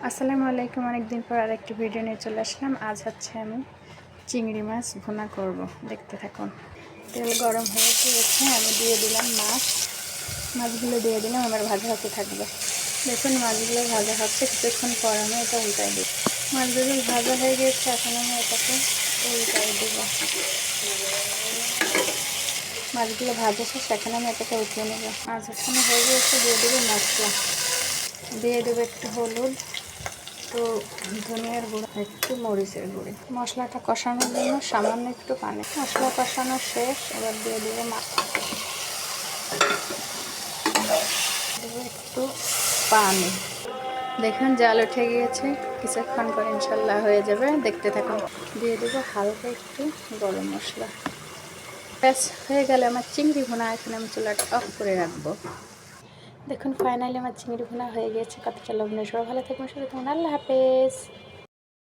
আসসালামু আলাইকুম। অনেকদিন পর আরেকটি ভিডিও নিয়ে চলে আসলাম। আজ হচ্ছে আমি চিংড়ি মাছ ভুনা করব, দেখতে থাকুন। তেল গরম হয়ে গিয়েছে, আমি দিয়ে দিলাম মাছগুলো দিয়ে দিলাম, আমার ভাজা হতে থাকবে। দেখুন মাছগুলো ভাজা হচ্ছে, কিছুক্ষণ পর আমি এটা উল্টাই দিই। মাছগুলো ভাজা হয়ে গিয়েছে, এখন আমি এটাকে উল্টাই দেব। মাছগুলো ভাজা শেষ, এখন আমি এটাকে উঠিয়ে নেব। মাছ এখানে হয়ে গিয়েছে, দিয়ে দেবো মশলা, দিয়ে দেবো একটু হলুদ, একটু ধনিয়ার গুঁড়ো, একটু মরিচের গুঁড়ি। মশলাটা কষানোর জন্য সামান্য একটু পানি। মশলা কষানো শেষ, এবার দিয়ে দেবো দেবো একটু পানি। দেখুন জাল উঠে গিয়েছে, কিছুক্ষণ পর ইনশাল্লাহ হয়ে যাবে, দেখতে থাকুন। দিয়ে দেবো হালকা একটু গরম মশলা। ব্যাস হয়ে গেলে আমার চিংড়ি ভুনা। এখন আমি চুলাটা অফ করে রাখবো। দেখুন ফাইনালি আমার চিংড়ি ভুনা হয়ে গিয়েছে। কতটা লবণের, সবাই ভালো থাকবেন, সুস্থ থাকবেন। আল্লাহ হাফেজ।